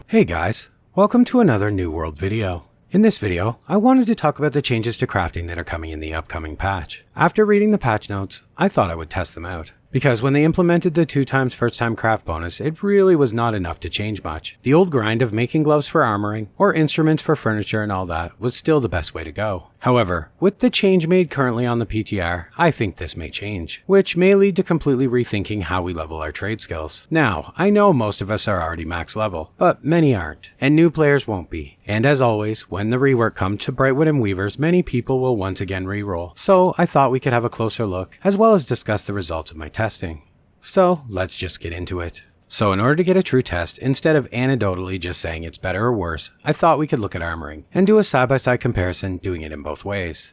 Hey guys, welcome to another New World video. In this video, I wanted to talk about the changes to crafting that are coming in the upcoming patch. After reading the patch notes, I thought I would test them out. Because when they implemented the 2x first time craft bonus, it really was not enough to change much. The old grind of making gloves for armoring, or instruments for furniture and all that, was still the best way to go. However, with the change made currently on the PTR, I think this may change, which may lead to completely rethinking how we level our trade skills. Now, I know most of us are already max level, but many aren't, and new players won't be. And as always, when the rework comes to Brightwood and Weavers, many people will once again reroll. So I thought we could have a closer look, as well as discuss the results of my testing. So let's just get into it. So in order to get a true test, instead of anecdotally just saying it's better or worse, I thought we could look at armoring, and do a side-by-side comparison doing it in both ways.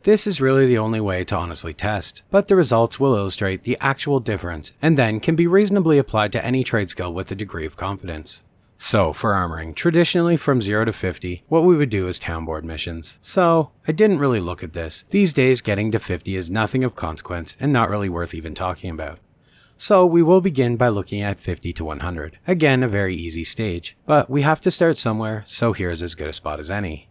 This is really the only way to honestly test, but the results will illustrate the actual difference, and then can be reasonably applied to any trade skill with a degree of confidence. So for armoring, traditionally from 0 to 50, what we would do is townboard missions. So I didn't really look at this. These days getting to 50 is nothing of consequence and not really worth even talking about. So we will begin by looking at 50 to 100. Again, a very easy stage, but we have to start somewhere, so here's as good a spot as any.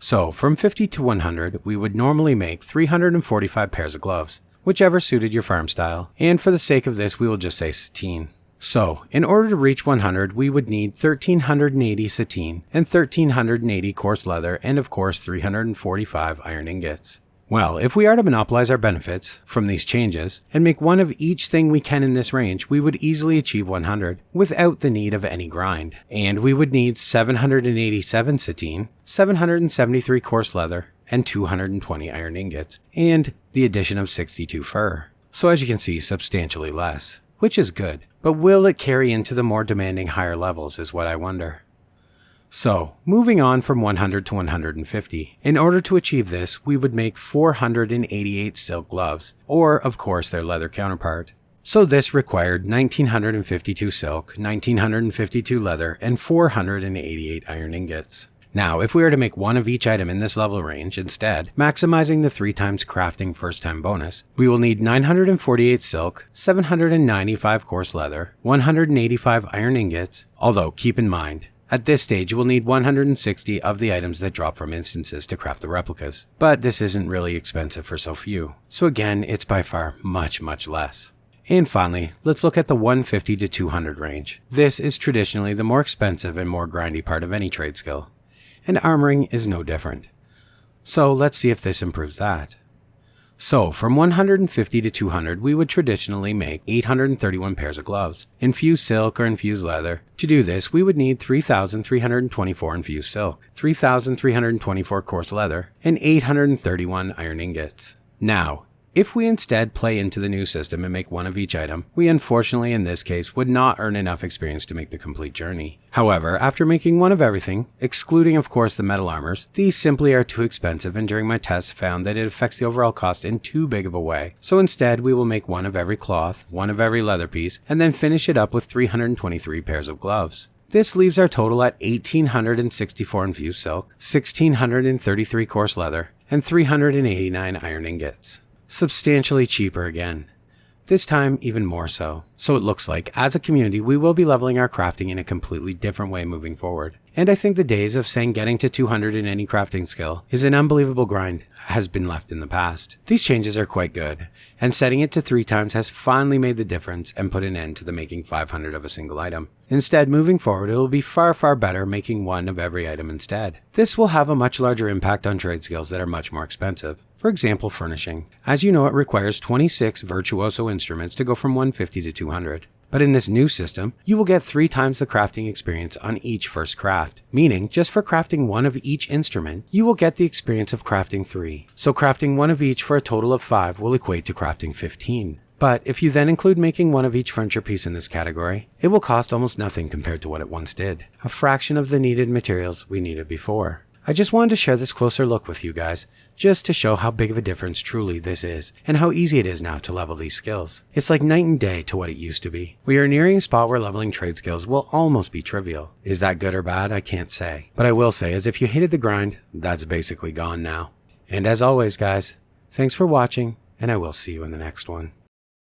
So from 50 to 100, we would normally make 345 pairs of gloves, whichever suited your farm style, and for the sake of this we will just say sateen. So, in order to reach 100, we would need 1380 sateen and 1380 coarse leather and of course 345 iron ingots. Well, if we are to monopolize our benefits from these changes and make one of each thing we can in this range, we would easily achieve 100 without the need of any grind. And we would need 787 sateen, 773 coarse leather, and 220 iron ingots, and the addition of 62 fur. So as you can see, substantially less. Which is good, but will it carry into the more demanding higher levels is what I wonder. So, moving on from 100 to 150, in order to achieve this, we would make 488 silk gloves, or of course their leather counterpart. So this required 1952 silk, 1952 leather, and 488 iron ingots. Now, if we were to make one of each item in this level range instead, maximizing the 3x crafting first time bonus, we will need 948 silk, 795 coarse leather, 185 iron ingots, although keep in mind, at this stage you will need 160 of the items that drop from instances to craft the replicas, but this isn't really expensive for so few, so again it's by far much less. And finally, let's look at the 150 to 200 range. This is traditionally the more expensive and more grindy part of any trade skill. And armoring is no different. So let's see if this improves that. So from 150 to 200 we would traditionally make 831 pairs of gloves, infused silk or infused leather. To do this we would need 3,324 infused silk, 3,324 coarse leather, and 831 iron ingots. Now, if we instead play into the new system and make one of each item, we unfortunately in this case would not earn enough experience to make the complete journey. However, after making one of everything, excluding of course the metal armors, these simply are too expensive and during my tests found that it affects the overall cost in too big of a way. So instead we will make one of every cloth, one of every leather piece, and then finish it up with 323 pairs of gloves. This leaves our total at 1,864 infused silk, 1,633 coarse leather, and 389 iron ingots. Substantially cheaper again. This time even more so. So it looks like, as a community, we will be leveling our crafting in a completely different way moving forward. And I think the days of saying getting to 200 in any crafting skill is an unbelievable grind has been left in the past. These changes are quite good, and setting it to 3x has finally made the difference and put an end to the making 500 of a single item. Instead, moving forward, it will be far better making one of every item instead. This will have a much larger impact on trade skills that are much more expensive. For example, furnishing. As you know, it requires 26 virtuoso instruments to go from 150 to 200. But in this new system, you will get 3x the crafting experience on each first craft, meaning just for crafting one of each instrument, you will get the experience of crafting 3. So crafting one of each for a total of 5 will equate to crafting 15. But if you then include making one of each furniture piece in this category, it will cost almost nothing compared to what it once did, a fraction of the needed materials we needed before. I just wanted to share this closer look with you guys, just to show how big of a difference truly this is, and how easy it is now to level these skills. It's like night and day to what it used to be. We are nearing a spot where leveling trade skills will almost be trivial. Is that good or bad? I can't say. But I will say, as if you hated the grind, that's basically gone now. And as always guys, thanks for watching, and I will see you in the next one.